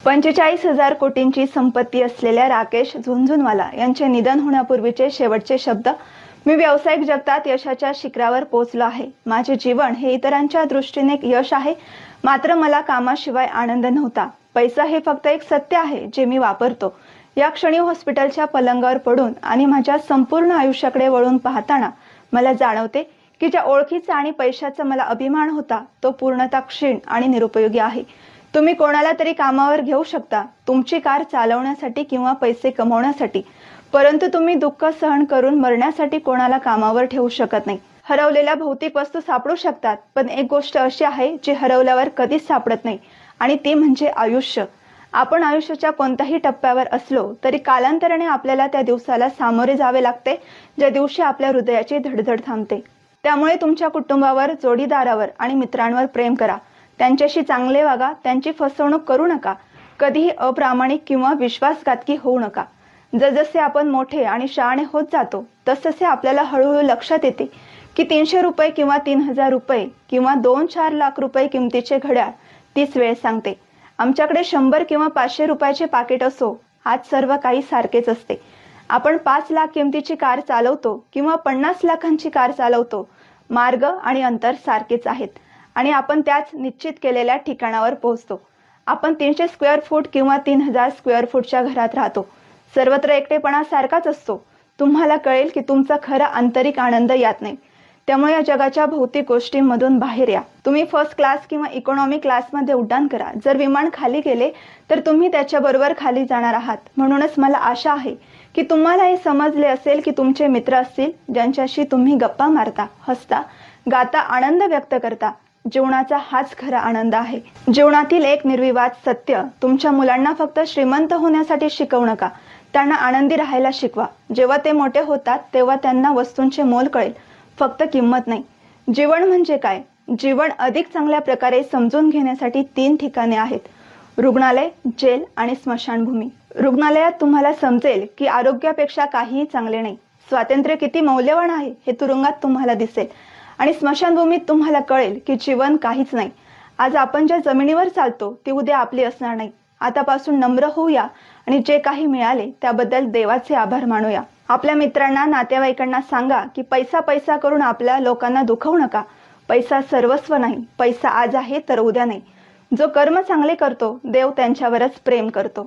45,000 कोटींची संपत्ती असलेल्या राकेश झुनझुनवाला यांचे निधन होण्यापूर्वीचे शेवटचे शब्द. मी व्यावसायिक जगतात यशाच्या शिखरावर पोहोचलो आहे. माझे जीवन हे इतरांच्या दृष्टीने यश आहे, मात्र मला कामाशिवाय आनंद नव्हता. पैसा हे फक्त एक सत्य आहे जे मी वापरतो. या क्षणी हॉस्पिटलच्या पलंगावर पडून आणि माझ्या संपूर्ण आयुष्याकडे वळून पाहताना मला जाणवते की ज्या ओळखीचा आणि पैशाचा मला अभिमान होता तो पूर्णतः क्षीण आणि निरुपयोगी आहे. तुम्ही कोणाला तरी कामावर घेऊ शकता, तुमची कार चालवण्यासाठी किंवा पैसे कमवण्यासाठी, परंतु तुम्ही दुःख सहन करून मरण्यासाठी कोणाला कामावर ठेवू शकत नाही. हरवलेल्या भौतिक वस्तू सापडू शकतात, पण एक गोष्ट अशी आहे जी हरवल्यावर कधीच सापडत नाही, आणि ती म्हणजे आयुष्य. आपण आयुष्याच्या कोणत्याही टप्प्यावर असलो तरी कालांतराने आपल्याला त्या दिवसाला सामोरे जावे लागते ज्या दिवशी आपल्या हृदयाची धडधड थांबते. त्यामुळे तुमच्या कुटुंबावर, जोडीदारावर आणि मित्रांवर प्रेम करा. त्यांच्याशी चांगले वागा, त्यांची फसवणूक करू नका. कधीही अप्रामाणिक किंवा विश्वासघातकी होऊ नका. जसजसे आपण मोठे आणि शहाणे होत जातो तसतसे आपल्याला हळूहळू लक्षात येते की 300 रुपये किंवा 3,000 रुपये किंवा 2-4 लाख रुपये किमतीचे घड्याळ तीच वेळ सांगते. आमच्याकडे 100 किंवा 500 रुपयाचे पाकिट असो, आज सर्व काही सारखेच असते. आपण 5 लाख किमतीची कार चालवतो किंवा 50 लाखांची कार चालवतो, मार्ग आणि अंतर सारखेच आहेत आणि आपण त्याच निश्चित केलेल्या ठिकाणावर पोहोचतो. आपण 300 स्क्वेअर फूट किंवा 3,000 स्क्वेअर फूटच्या घरात राहतो. सर्वत्र एकटेपणा सारखाच असतो. तुम्हाला कळेल की तुमचा खरा आंतरिक आनंद यात नाही. त्यामुळे या जगाच्या भौतिक गोष्टींमधून बाहेर या. तुम्ही फर्स्ट क्लास किंवा इकॉनॉमी क्लासमध्ये उड्डाण करा. जर विमान खाली गेले तर तुम्ही त्याच्याबरोबर खाली जाणार आहात. म्हणूनच मला आशा आहे की तुम्हाला हे समजले असेल की तुमचे मित्र असतील ज्यांच्याशी तुम्ही गप्पा मारता, हसता, गाता, आनंद व्यक्त करता. जीवनाचा हाच खरा आनंद आहे. जीवनातील एक निर्विवाद सत्य, तुमच्या मुलांना फक्त श्रीमंत होण्यासाठी शिकवू नका, त्यांना आनंदी राहायला शिकवा. जेव्हा ते मोठे होतात तेव्हा त्यांना वस्तूंचे मोल कळेल, फक्त किंमत नाही. जीवन म्हणजे काय? जीवन अधिक चांगल्या प्रकारे समजून घेण्यासाठी 3 ठिकाणे आहेत: रुग्णालय, जेल आणि स्मशानभूमी. रुग्णालयात तुम्हाला समजेल की आरोग्यापेक्षा काहीही चांगले नाही. स्वातंत्र्य किती मौल्यवान आहे हे तुरुंगात तुम्हाला दिसेल, आणि स्मशानभूमीत तुम्हाला कळेल की जीवन काहीच नाही. आज आपण ज्या जमिनीवर चालतो ती उद्या आपली असणार नाही. आतापासून नम्र होऊया आणि जे काही मिळाले त्याबद्दल देवाचे आभार मानूया. आपल्या मित्रांना, नातेवाईकांना सांगा की पैसा पैसा करून आपल्या लोकांना दुखवू नका. पैसा सर्वस्व नाही. पैसा आज आहे तर उद्या नाही. जो कर्म चांगले करतो देव त्यांच्यावरच प्रेम करतो.